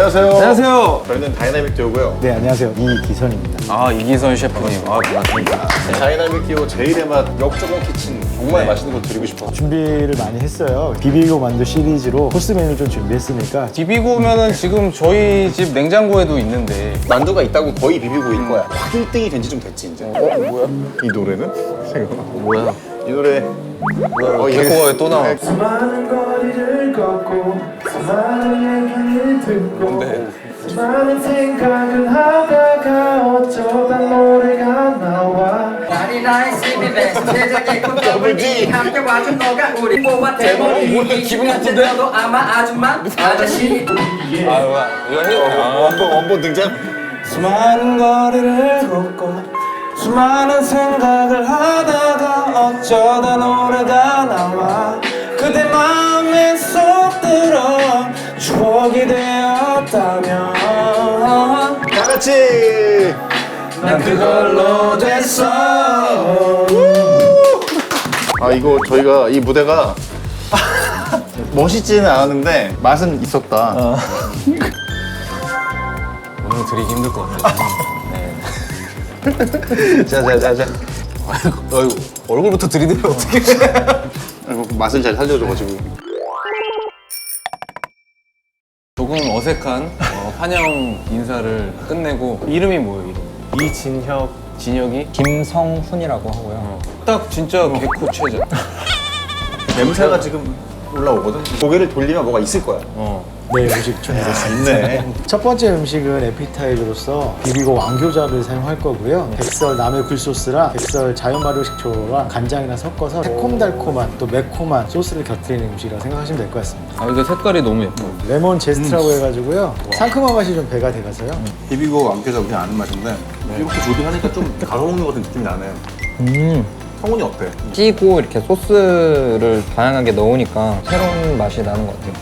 안녕하세요. 안녕하세요. 저희는 다이나믹 듀오고요. 네, 안녕하세요. 이기선입니다. 아, 이기선 셰프님. 아, 반갑습니다. 다이나믹 듀오 제일의 맛 역조공 키친 정말 맛있는 거 드리고 싶어. 준비를 많이 했어요. 비비고 만두 시리즈로 코스 메뉴 좀 준비했으니까. 비비고면은 지금 저희 집 냉장고에도 있는데. 만두가 있다고 거의 비비고일 거야. 확 1등이 된 지 좀 됐지 이제. 뭐야? 이 노래는? 뭐야? 이 노래 개코가 왜 또 나와? 수많은 거리를 걷고 수많은 얘기를 듣고 뭔데? 수많은 생각을 하다가 어쩌다 노래가 나와 아니 나의 CBS 제작의 꽃더블지 함께 와준 너가 우리 모아 대머리 기분 나쁜데? 도 아마 아줌마 아저씨 아, 이거 해요. 원본 등장. 수많은 거리를 걷고 수많은 생각을 하다가 어쩌다 노래가 나와 그대 마음에 쏙 들어 추억이 되었다면 다 같이. 난 그걸로 됐어. 아 이거 저희가 이 무대가 멋있지는 않았는데 맛은 있었다. 오늘 드리기 힘들 것 같아요. 네. 자. 아이고, 얼굴부터 들이대면 어떡해. 아이고, 맛을 잘 살려줘가지고. 조금 어색한 환영 인사를 끝내고 이름이 뭐예요, 이름? 이진혁 진혁이? 김성훈이라고 하고요. 딱 진짜 개코 최저. 냄새가 지금 올라오거든. 고개를 돌리면 뭐가 있을 거야. 네, 음식 준비됐습니다. 있네. 첫 번째 음식은 에피타이저로서 비비고 왕교자를 사용할 거고요. 백설 남해 굴소스랑 백설 자연 발효식초랑 간장이랑 섞어서 새콤달콤한 또 매콤한 소스를 곁들이는 음식이라고 생각하시면 될 것 같습니다. 아, 이게 색깔이 너무 예뻐요. 레몬 제스트라고 해가지고요. 상큼한 맛이 좀 배가 돼가서요. 비비고 왕교자 그냥 아는 맛인데 이렇게 조리하니까 좀 가져먹는 것 같은 느낌이 나네요. 성훈이 어때? 찌고 이렇게 소스를 다양하게 넣으니까 새로운 맛이 나는 것 같아요.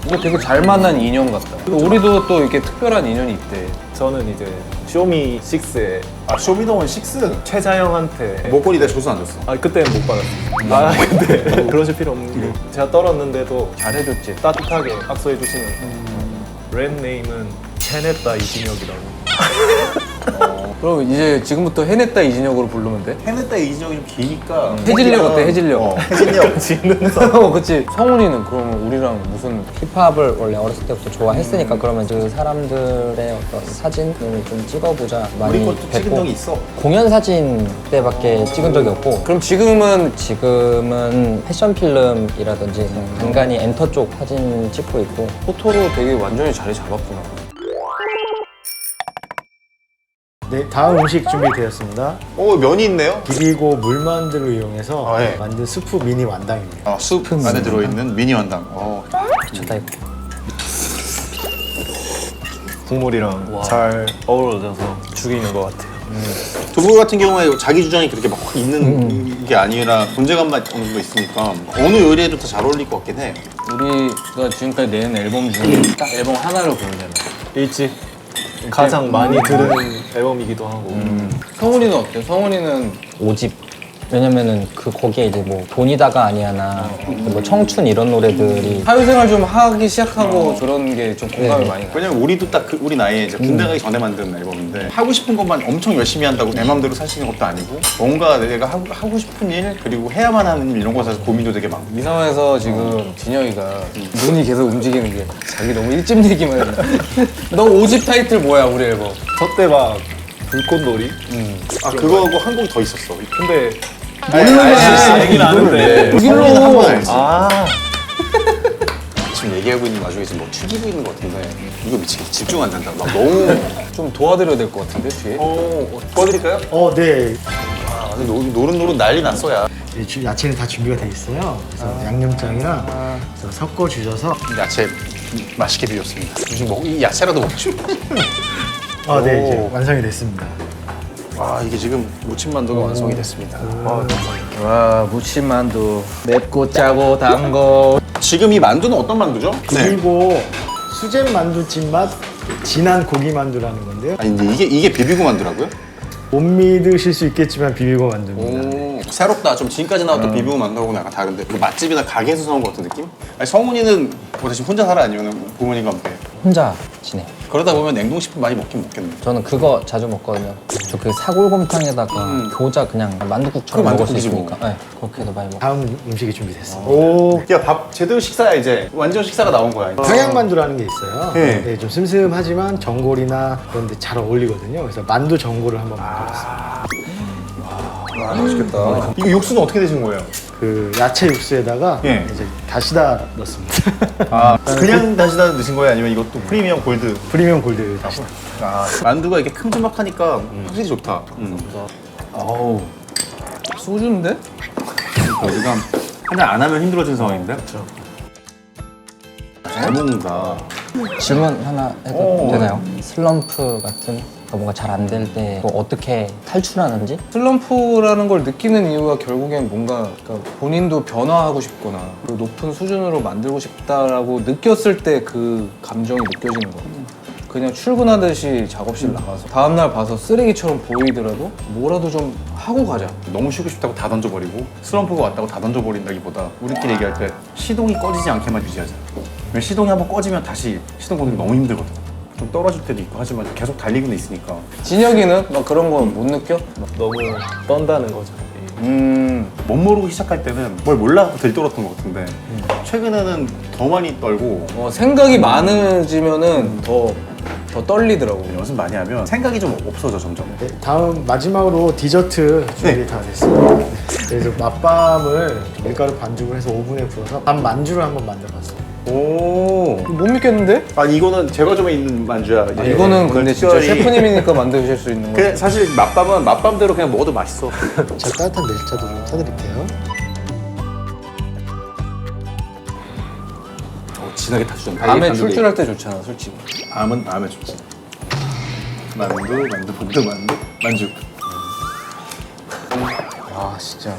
이거 되게 잘 만난 인연 같다. 우리도 또 이렇게 특별한 인연이 있대. 저는 이제 쇼미6의 아 쇼미더원 6 최자영한테 목걸이 내가 줘서 안 줬어. 그때는 못 받았어요. 근데 그러실 필요 없는 게 제가 떨었는데도 잘해줬지. 따뜻하게 악수해 주시는 랩 네임은 해냈다 이진혁이라고. 그럼 이제 지금부터 해냈다 이진혁으로 부르면 돼? 해냈다 이진혁이 좀 기니까 해질녘 어때, 해질녘? 해진력. 지는 그치. 성훈이는 그러면 우리랑 무슨 힙합을 원래 어렸을 때부터 좋아했으니까 그러면 그 사람들의 어떤 사진을 좀 찍어보자 많이 우리 것도 찍은 뵙고 적이 있어. 공연 사진 때밖에 찍은 적이 없고 그럼 지금은 지금은 패션 필름이라든지 간간히 엔터 쪽 사진 찍고 있고 포토로 되게 완전히 자리 잡았구나. 네, 다음 음식 준비되었습니다. 면이 있네요. 비비고 물만두를 이용해서 아, 예. 만든 수프 미니 완당입니다. 숲 안에 들어있는 미니 완당. 좋다 이거. 국물이랑 잘 어우러져서 죽이는 것 같아요. 두부 같은 경우에 자기 주장이 그렇게 막 있는 게 아니라 존재감만 어느 정도 있으니까 어느 요리에도 다 잘 어울릴 것 같긴 해. 우리가 지금까지 낸 앨범 중에 딱 앨범 하나를 고르잖아. 일집 가장 많이 들은 앨범이기도 하고 성훈이는 어때? 성훈이는 5집. 왜냐면은 거기에 이제 뭐 돈이다가 아니야나 뭐 청춘 이런 노래들이 사회생활 좀 하기 시작하고 그런 게 좀 공감이 많이 가. 왜냐면 우리도 딱 우리 나이에 이제 군대 가기 전에 만든 앨범인데 하고 싶은 것만 엄청 열심히 한다고 내 맘대로 살 수 있는 것도 아니고 뭔가 내가 하고 싶은 일 그리고 해야만 하는 일 이런 거에 대해서 고민도 되게 많고. 이 상황에서 지금 진혁이가 눈이 계속 움직이는 게 자기 너무 일집 얘기만 해. 너 5집 타이틀 뭐야 우리 앨범? 저 때 막 불꽃놀이 그거하고 한 곡이 더 있었어. 근데 얘기는 아는데. 여기로 한번 알지. 아 지금 얘기하고 있는 와중에 지금 뭐 튀기고 있는 것 같은데 이거 미치겠다. 집중 안 된다. 막 너무. 좀 도와드려야 될 것 같은데 뒤에? 꺼드릴까요? 네. 근데 노릇노릇 난리 났어야. 야채는 다 준비가 돼 있어요. 그래서 양념장이랑 섞어 주셔서 야채 맛있게 비웠습니다. 요즘 이 야채라도 먹고 싶어. 네, 이제 완성이 됐습니다. 이게 지금 무침만두가 완성이 됐습니다. 와 무침만두 맵고 짜고 단거. 지금 이 만두는 어떤 만두죠? 그리고 수제 만두찜 맛 진한 고기 만두라는 건데요. 아니 근데 이게 비비고 만두라고요? 못 믿으실 수 있겠지만 비비고 만두입니다. 새롭다. 좀 지금까지 나왔던 비빔 만두하고는 약간 다른데 그 맛집이나 가게에서 사온 것 같은 느낌? 아니, 성훈이는 뭐 대신 혼자 살아 아니면 부모님과 함께? 혼자 지내. 그러다 보면 냉동식품 많이 먹긴 먹겠네. 저는 그거 자주 먹거든요. 저 그 사골곰탕에다가 교자 그냥 만두국처럼 그거 먹을 수 만두국이지 있으니까. 네, 그렇게도 많이 먹어요. 다음 음식이 준비됐어. 오. 야, 밥 제대로 식사야 이제. 완전 식사가 나온 거야. 평양만두라는 게 있어요. 네. 네, 좀 슴슴하지만 전골이나 그런 데 잘 어울리거든요. 그래서 만두 전골을 한번 만들었습니다. 맛있겠다. 이거 육수는 어떻게 되신 거예요? 그 야채 육수에다가 예. 이제 다시다 넣습니다. 아, 그냥 다시다 넣으신 거예요? 아니면 이것도 프리미엄 골드? 프리미엄 골드 다시다. 아, 만두가 이렇게 큼지막하니까 확실히 좋다. 어우 소주인데? 우리가 한잔 안 하면 힘들어진 상황인데? 잘 먹는다. 질문 하나 해도 되나요? 슬럼프 같은 뭔가 잘 안 될 때 어떻게 탈출하는지? 슬럼프라는 걸 느끼는 이유가 결국엔 뭔가 그러니까 본인도 변화하고 싶거나 그리고 높은 수준으로 만들고 싶다라고 느꼈을 때 그 감정이 느껴지는 거거든요. 그냥 출근하듯이 작업실 나가서 다음날 봐서 쓰레기처럼 보이더라도 뭐라도 좀 하고 가자. 너무 쉬고 싶다고 다 던져버리고 슬럼프가 왔다고 다 던져버린다기보다 우리끼리 얘기할 때 시동이 꺼지지 않게만 유지하자. 왜냐면 시동이 한번 꺼지면 다시 시동 거는 게 너무 힘들거든. 좀 떨어질 때도 있고 하지만 계속 달리고는 있으니까. 진혁이는 막 그런 건 못 느껴? 너무 떤다는 거죠. 못 모르고 시작할 때는 뭘 몰라 들떨었던 것 같은데 최근에는 더 많이 떨고 생각이 많아지면은 더 떨리더라고. 연습 많이 하면 생각이 좀 없어져 점점. 네, 다음 마지막으로 디저트 준비 다 됐습니다. 네. 그래서 맛밤을 밀가루 반죽을 해서 오븐에 구워서 밤 만주를 한번 만들어봤어요. 오. 못 믿겠는데? 아 이거는 제과점에 있는 만주야. 이거는 근데 진짜 특별히- 셰프님이니까 만드실 수 있는 그 거예요. 사실 맛밤은 맛밤대로 그냥 먹어도 맛있어. 자, 따뜻한 밀차도 좀 타드릴게요. 진하게 타주잖아. 밤에 출출할 때 좋잖아, 솔직히. 암은 암에 좋지. 만두, 만주. 아, 진짜.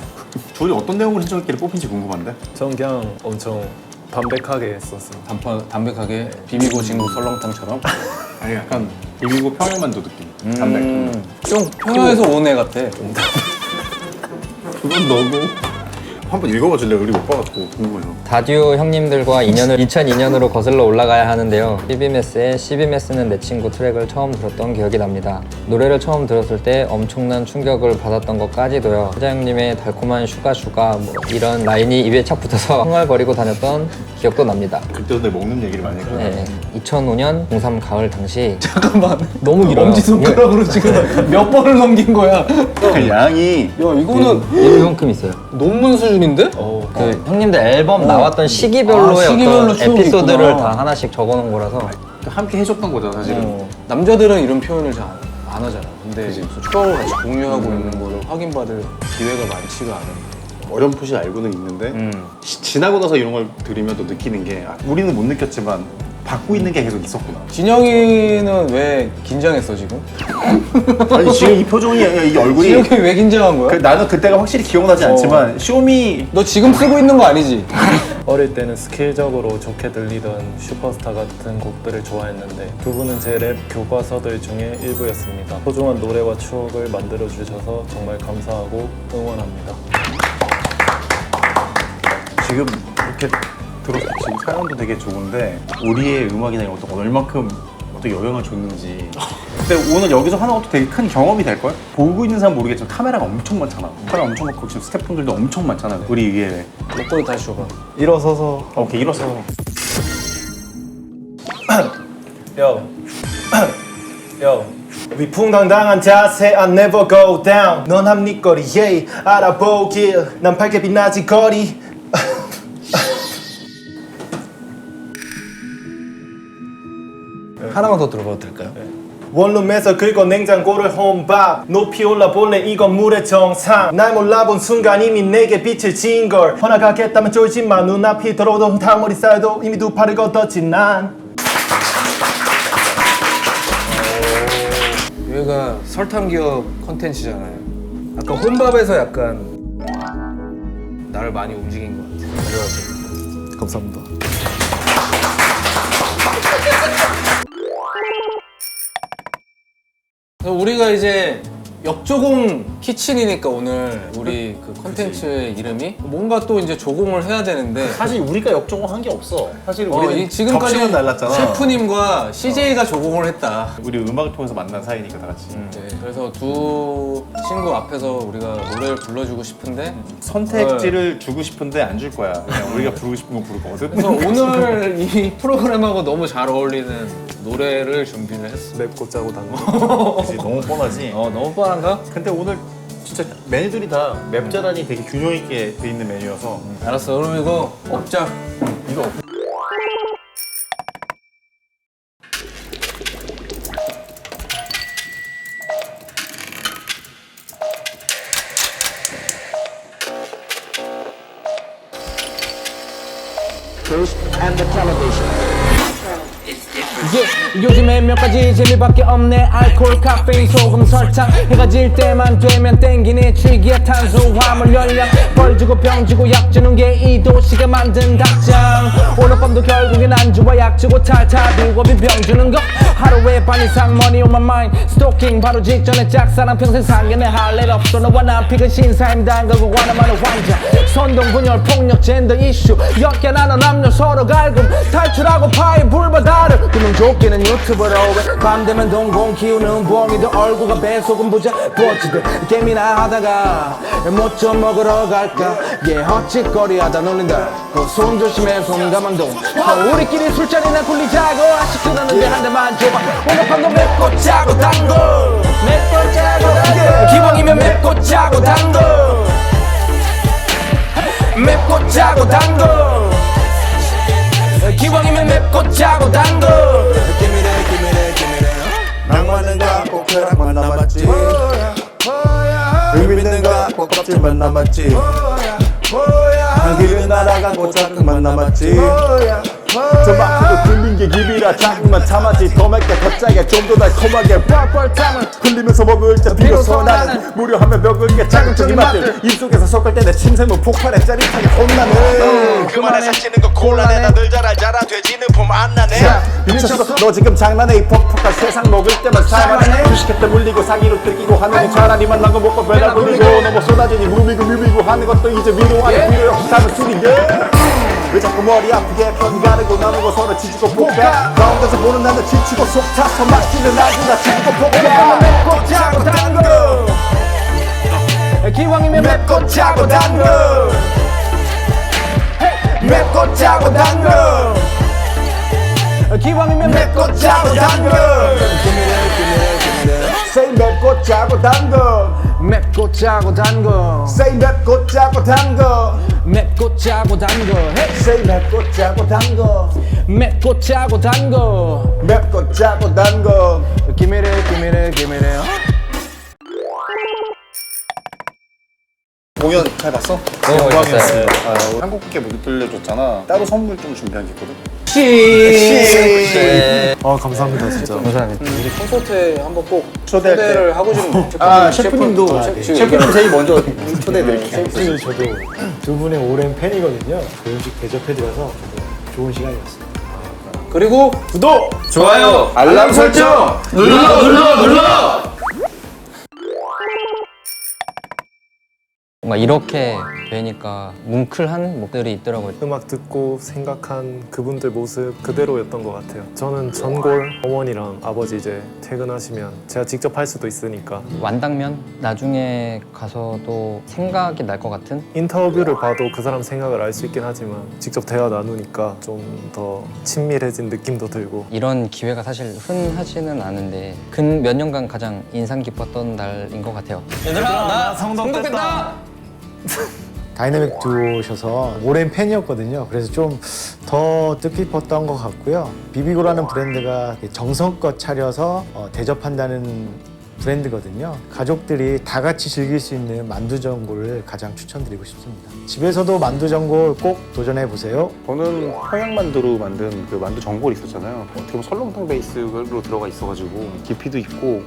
둘이 어떤 내용을 신청했길래 뽑힌지 궁금한데? 전 그냥 엄청 담백하게 했었습니다. 담백하게 비비고 진국 설렁탕처럼. 아니 약간 비비고 평양만두 느낌. 담백. 좀 평양에서 온 애 같아. 그건 너고. 한번 읽어봐 줄래? 우리 못 봐가지고 궁금해서. 다듀오 형님들과 인연을 2002년으로 거슬러 올라가야 하는데요. CBMS의 CBMS는 내 친구 트랙을 처음 들었던 기억이 납니다. 노래를 처음 들었을 때 엄청난 충격을 받았던 것까지도요. 사자 형님의 달콤한 슈가 뭐 이런 라인이 입에 착 붙어서 흥얼거리고 다녔던 기억도 납니다. 그때도 내 먹는 얘기를 많이 했거든. 네, 2005년 03 가을 당시 잠깐만. 너무 길어요. 엄지손가락으로 지금 몇 번을 넘긴 거야. 그 양이 야, 이거는 이만큼 있어요. 논문 수준인데? 그 형님들 앨범 나왔던 시기별로의 시기별로 어떤 추억이 에피소드를 있구나. 다 하나씩 적어놓은 거라서 함께 해줬던 거잖아 사실은. 남자들은 이런 표현을 잘 안 하잖아. 근데 추억을 같이 공유하고 있는 거를 확인받을 기회가 많지가 않은. 어렴풋이 알고는 있는데 지나고 나서 이런 걸 들으면 또 느끼는 게 우리는 못 느꼈지만 받고 있는 게 계속 있었구나. 진영이는 왜 긴장했어 지금? 아니 지금 이 표정이 이 얼굴이 진영이 왜 긴장한 거야? 나는 그때가 확실히 기억나지 않지만 쇼미 너 지금 쓰고 있는 거 아니지? 어릴 때는 스킬적으로 좋게 들리던 슈퍼스타 같은 곡들을 좋아했는데 두 분은 제 랩 교과서들 중에 일부였습니다. 소중한 노래와 추억을 만들어주셔서 정말 감사하고 응원합니다. 지금 이렇게 들었을 때 지금 사연도 되게 좋은데 우리의 음악이나 이런 것도 얼만큼 어떤 영향을 줬는지. 근데 오늘 여기서 하는 것도 되게 큰 경험이 될걸? 보고 있는 사람 모르겠지만 카메라가 엄청 많잖아. 카메라 엄청 많고 지금 스태프분들도 엄청 많잖아. 우리 위에. 목걸이 다시 줘봐. 일어서서 오케이 일어서. Yo, yo. 위풍당당한 자세 I never go down 넌 합리거리 yeah 알아보길 난 밝게 빛나지 거리 하나만 더 들어봐도 될까요? 원룸에서 긁어 냉장고를 혼밥 높이 올라볼래 이건 물의 정상 날 몰라본 순간 이미 내게 빛을 진걸 허나가겠다면 쫄지마 눈앞이 더러워도 탕머리 쌓여도 이미 두 팔을 걷었지 난 여기가 설탕 기업 컨텐츠잖아요. 아까 혼밥에서 약간 나를 많이 움직인 것 같아. 감사합니다. 그래서 우리가 이제 역조공 키친이니까 오늘 우리 그 콘텐츠의 이름이 뭔가 또 이제 조공을 해야 되는데 사실 우리가 역조공한 게 없어. 사실 이 우리는 지금까지 접시만 날랐잖아. 셰프님과 CJ가 조공을 했다. 우리 음악을 통해서 만난 사이니까 다 같이. 네, 그래서 두 친구 앞에서 우리가 노래를 불러주고 싶은데 선택지를 주고 싶은데 안 줄 거야. 그냥 우리가 부르고 싶은 거 부를 거거든. 그래서 오늘 이 프로그램하고 너무 잘 어울리는 노래를 준비를 했어. 맵고 짜고 단 거. 그치, 너무 뻔하지. 너무 뻔한가? 근데 오늘 진짜 메뉴들이 다 맵자란이 되게 균형 있게 돼 있는 메뉴여서 알았어. 그럼 이거 업자. 이거 요즘에 몇 가지 재미밖에 없네. 알코올, 카페인, 소금, 설탕. 해가 질 때만 되면 땡기네. 취기의 탄수화물 열량. 벌 주고 병 주고 약 주는 게 이 도시가 만든 닭장. 오늘 밤도 결국엔 안주와 약 주고 탈탈 비워비 병 주는 거. 하루에 반 이상 money on my mind. 스토킹 바로 직전에 짝사랑 평생 상견례 할 일 없어. 너와 난 피그 신사임 담그고 관함하는 왕자. 선동 분열 폭력 젠더 이슈 엮여 나눠 남녀 서로 갈굼 탈출하고 파이 불바다를 그놈 쫓기는 유튜버로 밤 되면 동공 키우는 봉이들 얼굴과 배속은 부자 버치들 게임이나 하다가 못 좀 먹으러 갈까 예 헛짓거리하다 놀린다 손 조심해 손 가만동 우리끼리 술자리나 굴리자고 아쉽진 않은데 한 대만 줘봐 오늘 밤도 맵고 짜고 단거 맵고 짜고 단거 기왕이면 맵고 짜고 단거 맵고 짜고 단거 기왕이면 맵고 짜고 단거 낭만은 갖고 쾌락만 남았지 의미 있는 갖고 껍질만 남았지 향기를 날아가고 자극만 남았지 저 막히고 들린 게 입이라 자극만 참았지 더 맵게 더 짜게 좀 더 달콤하게 뻘뻘 땀을 흘리면서 먹을 때 비로소 나는 무료하면 먹을 게 자극적인 맛들 입속에서 섞을 때 내 침샘은 폭발해 짜릿하게 혼나네 그만해 살찌는 거 곤란해 다들 잘 알잖아 돼지는 품 안 나네 미쳤어 너 지금 장난해 이 퍽퍽한 세상 먹을 때만 살만해 주식했다 물리고 사기로 뜯기고 하는 거 차라리 만난 거 먹고 배달 불리고 너무 쏟아지니 무비고 하는 것도 이제 위로 안에 위로 역시 사는 술인데 왜 자꾸 머리 아프게 편 가르고 나누고 서로 지지고 볶아 가운데서 보는 나는 지치고 속 타서 마시는 나도 지지고 볶아 맵고 짜고 단거 기왕이면 맵고 짜고 단거 맵고 짜고 단거 기왕이면 맵고 짜고 단거 Say 맵고 짜고 단거 맵고 짜고 단거 Say 맵고 짜고 단거 맵고 짜고 단거 Say 맵고 짜고 단거 맵고 짜고 단거 맵고 짜고 단거 기미래 공연 잘 봤어? 봤어요. 한국께 못 들려줬잖아. 따로 선물 좀 준비한 게 있거든. 감사합니다 진짜. 우리 콘서트에 한번 꼭 초대할 때. 초대를 하고 싶은 셰프님도 셰프님 제일 먼저 초대해드릴게요. 셰프님 저도 두 분의 오랜 팬이거든요. 그 음식 대접해드려서 좋은 시간이었어요. 그리고 구독! 좋아요 알람 설정! 뭔가 이렇게 되니까 뭉클한 목들이 있더라고요. 음악 듣고 생각한 그분들 모습 그대로였던 것 같아요. 저는 전골 어머니랑 아버지 이제 퇴근하시면 제가 직접 할 수도 있으니까 완당면 나중에 가서도 생각이 날 것 같은 인터뷰를 봐도 그 사람 생각을 알 수 있긴 하지만 직접 대화 나누니까 좀 더 친밀해진 느낌도 들고 이런 기회가 사실 흔하지는 않은데 근 몇 년간 가장 인상 깊었던 날인 것 같아요. 얘들아 나 성독됐다 다이내믹 듀오셔서 오랜 팬이었거든요. 그래서 좀 더 뜻깊었던 것 같고요. 비비고라는 브랜드가 정성껏 차려서 대접한다는 브랜드거든요. 가족들이 다 같이 즐길 수 있는 만두전골을 가장 추천드리고 싶습니다. 집에서도 만두전골 꼭 도전해 보세요. 저는 평양만두로 만든 그 만두 전골이 있었잖아요. 어떻게 보면 설렁탕 베이스로 들어가 있어가지고 깊이도 있고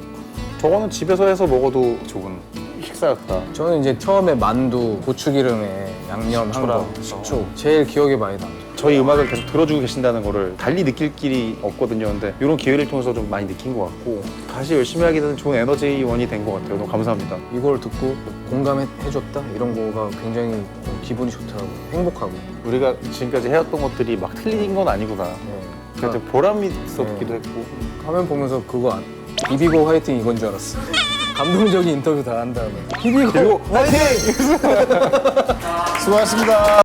저거는 집에서 해서 먹어도 좋은 식사였다. 저는 이제 처음에 만두 고추기름에 양념한 거 식초 제일 기억에 많이 남죠. 저희 음악을 계속 들어주고 계신다는 거를 달리 느낄 길이 없거든요. 근데 이런 기회를 통해서 좀 많이 느낀 것 같고 다시 열심히 하게 되는 좋은 에너지원이 된 것 같아요. 너무 감사합니다. 이걸 듣고 공감해줬다 이런 거가 굉장히 기분이 좋더라고. 행복하고. 우리가 지금까지 해왔던 것들이 막 틀린 건 아니구나. 그래서 보람이 있었기도 했고. 화면 보면서 그거 비비고 화이팅 이건 줄 알았어. 감동적인 인터뷰 다 한 다음에 비비고 화이팅! 수고하셨습니다.